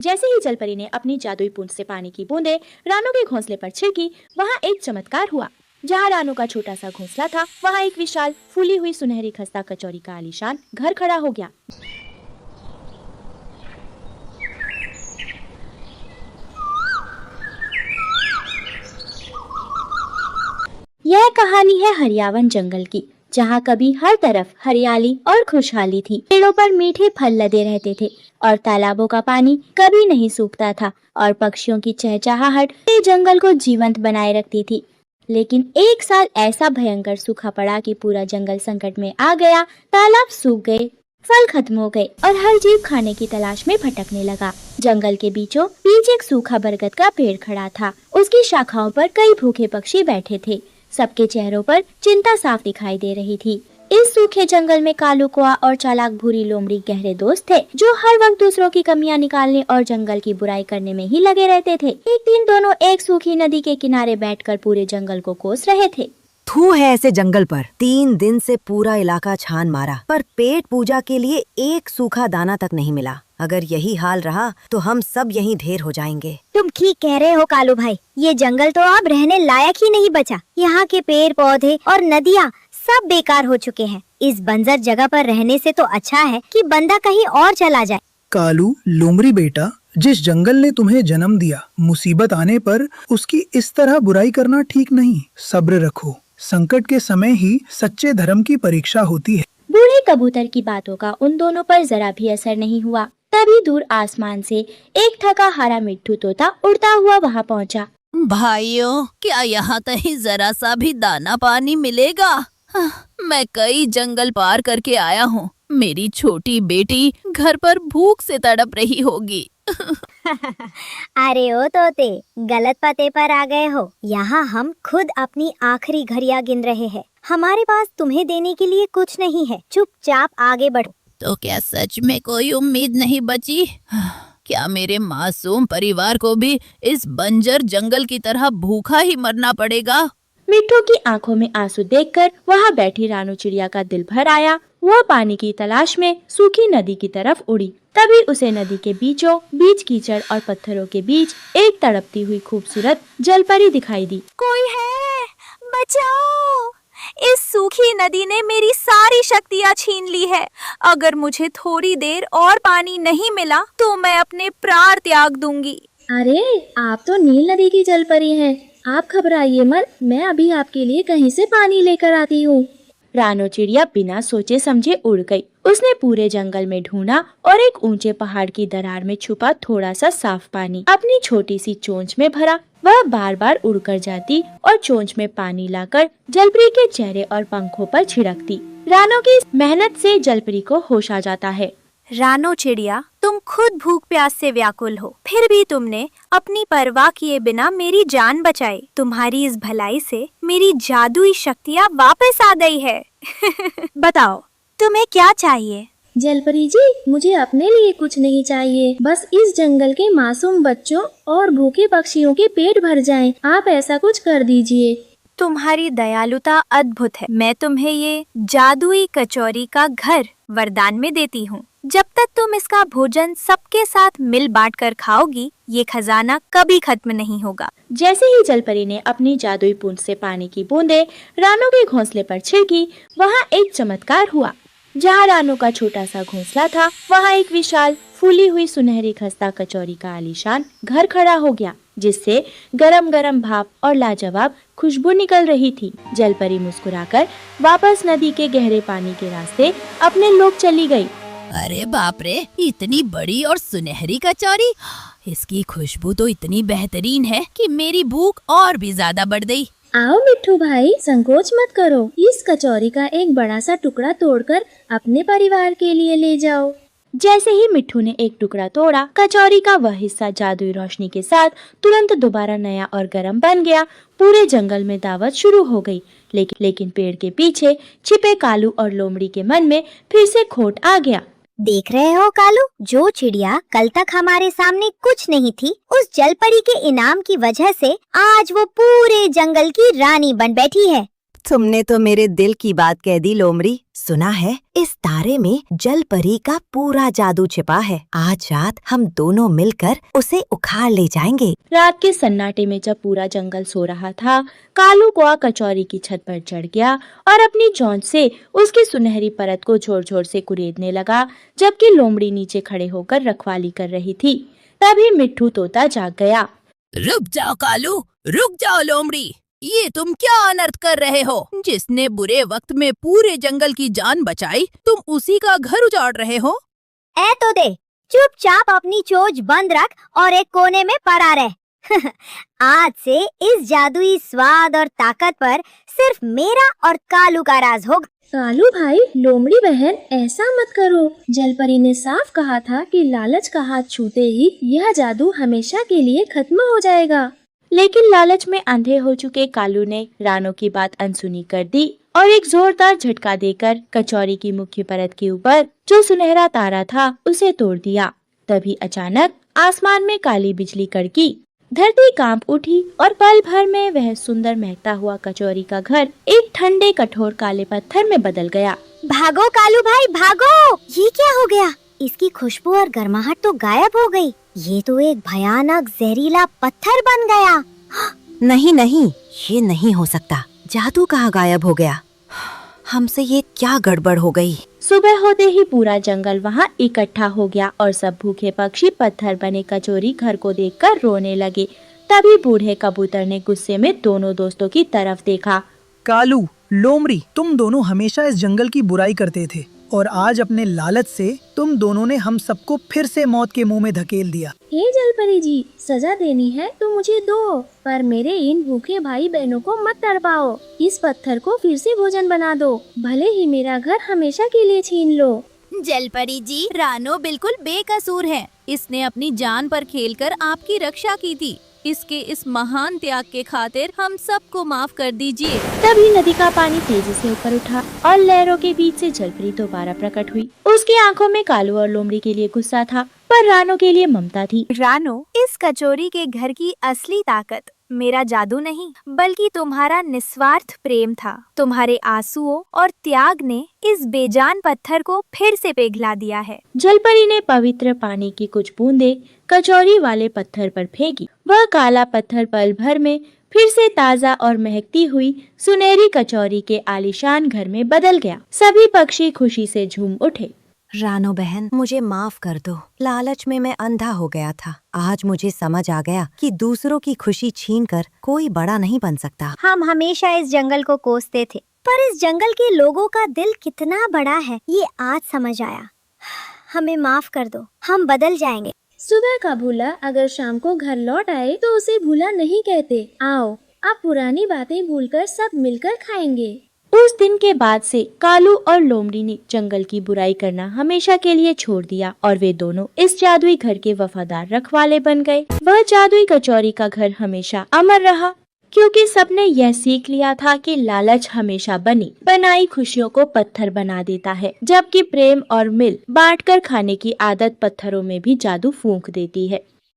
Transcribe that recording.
जैसे ही जलपरी ने अपनी जादुई पूंछ से पानी की बूंदें रानू के घोंसले पर छिड़की, वहाँ एक चमत्कार हुआ। जहाँ रानू का छोटा सा घोंसला था, वहाँ एक विशाल फूली हुई सुनहरी खस्ता कचौरी का आलीशान घर खड़ा हो गया। यह कहानी है हरियावन जंगल की, जहाँ कभी हर तरफ हरियाली और खुशहाली थी। पेड़ों पर मीठे फल लदे रहते थे और तालाबों का पानी कभी नहीं सूखता था और पक्षियों की चहचहाहट जंगल को जीवंत बनाए रखती थी। लेकिन एक साल ऐसा भयंकर सूखा पड़ा कि पूरा जंगल संकट में आ गया। तालाब सूख गए, फल खत्म हो गए और हर जीव खाने की तलाश में भटकने लगा। जंगल के बीचों बीच एक सूखा बरगद का पेड़ खड़ा था। उसकी शाखाओं पर कई भूखे पक्षी बैठे थे। सबके चेहरों पर चिंता साफ दिखाई दे रही थी। इस सूखे जंगल में कालू कौआ और चालाक भूरी लोमड़ी गहरे दोस्त थे, जो हर वक्त दूसरों की कमियां निकालने और जंगल की बुराई करने में ही लगे रहते थे। एक दिन दोनों एक सूखी नदी के किनारे बैठकर पूरे जंगल को कोस रहे थे। थू है ऐसे जंगल पर। 3 दिन से पूरा इलाका छान मारा, पर पेट पूजा के लिए एक सूखा दाना तक नहीं मिला। अगर यही हाल रहा तो हम सब यहीं ढेर हो जाएंगे। तुम ठीक कह रहे हो कालू भाई, ये जंगल तो अब रहने लायक ही नहीं बचा। यहाँ के पेड़ पौधे और नदियाँ सब बेकार हो चुके हैं। इस बंजर जगह पर रहने से तो अच्छा है कि बंदा कहीं और चला जाए। कालू, लोमड़ी बेटा, जिस जंगल ने तुम्हें जन्म दिया, मुसीबत आने पर उसकी इस तरह बुराई करना ठीक नहीं। सब्र रखो, संकट के समय ही सच्चे धर्म की परीक्षा होती है। बूढ़े कबूतर की बातों का उन दोनों पर जरा भी असर नहीं हुआ। तभी दूर आसमान से एक थका हारा मिट्ठू तोता उड़ता हुआ वहाँ पहुँचा। भाइयों, क्या यहाँ कहीं जरा सा भी दाना पानी मिलेगा? मैं कई जंगल पार करके आया हूँ। मेरी छोटी बेटी घर पर भूख से तड़प रही होगी। अरे ओ तोते, गलत पते पर आ गए हो। यहाँ हम खुद अपनी आखिरी घड़ियाँ गिन रहे हैं। हमारे पास तुम्हें देने के लिए कुछ नहीं है। चुपचाप आगे बढ़ो। तो क्या सच में कोई उम्मीद नहीं बची? क्या मेरे मासूम परिवार को भी इस बंजर जंगल की तरह भूखा ही मरना पड़ेगा? मिट्ठू की आंखों में आंसू देखकर वहाँ बैठी रानू चिड़िया का दिल भर आया। वह पानी की तलाश में सूखी नदी की तरफ उड़ी। तभी उसे नदी के बीचों बीच कीचड़ और पत्थरों के बीच एक तड़पती हुई खूबसूरत जलपरी दिखाई दी। कोई है? बचाओ! इस सूखी नदी ने मेरी सारी शक्तियाँ छीन ली है। अगर मुझे थोड़ी देर और पानी नहीं मिला तो मैं अपने प्राण त्याग दूंगी। अरे, आप तो नील नदी की जलपरी हैं। आप घबराइए मत, मैं अभी आपके लिए कहीं से पानी लेकर आती हूँ। रानू चिड़िया बिना सोचे समझे उड़ गई। उसने पूरे जंगल में ढूंढा और एक ऊंचे पहाड़ की दरार में छुपा थोड़ा सा साफ पानी अपनी छोटी सी चोंच में भरा। वह बार बार उड़कर जाती और चोंच में पानी लाकर जलपरी के चेहरे और पंखों पर छिड़कती। रानू की मेहनत से जलपरी को होश आ जाता है। रानो चिड़िया, तुम खुद भूख प्यास से व्याकुल हो, फिर भी तुमने अपनी परवाह किए बिना मेरी जान बचाई। तुम्हारी इस भलाई से मेरी जादुई शक्तियाँ वापस आ गई है। बताओ, तुम्हें क्या चाहिए? जलपरी जी, मुझे अपने लिए कुछ नहीं चाहिए, बस इस जंगल के मासूम बच्चों और भूखे पक्षियों के पेट भर जाएं। आप ऐसा कुछ कर दीजिए। तुम्हारी दयालुता अद्भुत है। मैं तुम्हें ये जादुई कचौरी का घर वरदान में देती हूँ। जब तक तुम इसका भोजन सबके साथ मिल बांट कर खाओगी, ये खजाना कभी खत्म नहीं होगा। जैसे ही जलपरी ने अपनी जादुई पूंछ से पानी की बूंदें रानू के घोंसले पर छिड़की, वहाँ एक चमत्कार हुआ। जहाँ रानू का छोटा सा घोंसला था, वहाँ एक विशाल फूली हुई सुनहरी खस्ता कचौरी का आलीशान घर खड़ा हो गया, जिससे गरम गरम भाप और लाजवाब खुशबू निकल रही थी। जलपरी मुस्कुराकर वापस नदी के गहरे पानी के रास्ते अपने लोग चली गई। अरे बाप रे, इतनी बड़ी और सुनहरी कचौरी! इसकी खुशबू तो इतनी बेहतरीन है कि मेरी भूख और भी ज्यादा बढ़ गई। आओ मिट्ठू भाई, संकोच मत करो। इस कचौरी का एक बड़ा सा टुकड़ा तोड़कर अपने परिवार के लिए ले जाओ। जैसे ही मिट्ठू ने एक टुकड़ा तोड़ा, कचौरी का वह हिस्सा जादुई रोशनी के साथ तुरंत दोबारा नया और गर्म बन गया। पूरे जंगल में दावत शुरू हो गई। लेकिन पेड़ के पीछे छिपे कालू और लोमड़ी के मन में फिर से खोट आ गया। देख रहे हो कालू, जो चिड़िया कल तक हमारे सामने कुछ नहीं थी, उस जलपरी के इनाम की वजह से आज वो पूरे जंगल की रानी बन बैठी है। तुमने तो मेरे दिल की बात कह दी लोमड़ी। सुना है इस तारे में जल परी का पूरा जादू छिपा है। आज रात हम दोनों मिलकर उसे उखाड़ ले जाएंगे। रात के सन्नाटे में जब पूरा जंगल सो रहा था, कालू कौआ कचौरी की छत पर चढ़ गया और अपनी चोंच से उसकी सुनहरी परत को जोर जोर से कुरेदने लगा, जबकि लोमड़ी नीचे खड़े होकर रखवाली कर रही थी। तभी मिट्ठू तोता जाग गया। रुक जाओ कालू, रुक जाओ लोमड़ी, ये तुम क्या अनर्थ कर रहे हो? जिसने बुरे वक्त में पूरे जंगल की जान बचाई, तुम उसी का घर उजाड़ रहे हो। ए तो दे, चुपचाप अपनी चोंच बंद रख और एक कोने में पड़ा रह। आज से इस जादुई स्वाद और ताकत पर सिर्फ मेरा और कालू का राज होगा। कालू भाई, लोमड़ी बहन, ऐसा मत करो। जलपरी ने साफ कहा था कि लालच का हाथ छूते ही यह जादू हमेशा के लिए खत्म हो जाएगा। लेकिन लालच में अंधे हो चुके कालू ने रानो की बात अनसुनी कर दी और एक जोरदार झटका देकर कचौरी की मुख्य परत के ऊपर जो सुनहरा तारा था उसे तोड़ दिया। तभी अचानक आसमान में काली बिजली कड़की, धरती कांप उठी और पल भर में वह सुंदर महकता हुआ कचौरी का घर एक ठंडे कठोर काले पत्थर में बदल गया। भागो कालू भाई भागो! ये क्या हो गया? इसकी खुशबू और गर्माहट तो गायब हो गई। ये तो एक भयानक जहरीला पत्थर बन गया। नहीं नहीं, ये नहीं हो सकता। जादू कहाँ गायब हो गया? हमसे ये क्या गड़बड़ हो गई? सुबह होते ही पूरा जंगल वहाँ इकट्ठा हो गया और सब भूखे पक्षी पत्थर बने कचौरी घर को देखकर रोने लगे। तभी बूढ़े कबूतर ने गुस्से में दोनों दोस्तों की तरफ देखा। कालू, लोमड़ी, तुम दोनों हमेशा इस जंगल की बुराई करते थे और आज अपने लालच से तुम दोनों ने हम सबको फिर से मौत के मुंह में धकेल दिया। हे जलपरी जी, सजा देनी है तो मुझे दो, पर मेरे इन भूखे भाई बहनों को मत तड़पाओ। इस पत्थर को फिर से भोजन बना दो, भले ही मेरा घर हमेशा के लिए छीन लो। जलपरी जी, रानो बिल्कुल बेकसूर है। इसने अपनी जान पर खेलकर आपकी रक्षा की थी। इसके इस महान त्याग के खातिर हम सबको माफ कर दीजिए। तभी नदी का पानी तेजी से ऊपर उठा और लहरों के बीच से जलपरी दोबारा प्रकट हुई। उसकी आंखों में कालू और लोमड़ी के लिए गुस्सा था, पर रानो के लिए ममता थी। रानो, इस कचौरी के घर की असली ताकत मेरा जादू नहीं, बल्कि तुम्हारा निस्वार्थ प्रेम था। तुम्हारे आंसुओं और त्याग ने इस बेजान पत्थर को फिर से पिघला दिया है। जलपरी ने पवित्र पानी की कुछ बूंदें कचौरी वाले पत्थर पर फेंकी। वह काला पत्थर पल भर में फिर से ताजा और महकती हुई सुनहरी कचौरी के आलीशान घर में बदल गया। सभी पक्षी खुशी से झूम उठे। रानो बहन, मुझे माफ कर दो। लालच में मैं अंधा हो गया था। आज मुझे समझ आ गया कि दूसरों की खुशी छीनकर कोई बड़ा नहीं बन सकता। हम हमेशा इस जंगल को कोसते थे, पर इस जंगल के लोगों का दिल कितना बड़ा है ये आज समझ आया। हमें माफ कर दो, हम बदल जाएंगे। सुबह का भूला अगर शाम को घर लौट आए तो उसे भूला नहीं कहते। आओ, अब पुरानी बातें भूलकर सब मिलकर खाएंगे। उस दिन के बाद से कालू और लोमड़ी ने जंगल की बुराई करना हमेशा के लिए छोड़ दिया और वे दोनों इस जादुई घर के वफादार रखवाले बन गए। वह जादुई कचौरी का घर हमेशा अमर रहा, क्योंकि सबने यह सीख लिया था कि लालच हमेशा बनी बनाई खुशियों को पत्थर बना देता है, जबकि प्रेम और मिल बांटकर खाने की आदत पत्थरों में भी जादू फूंक देती है।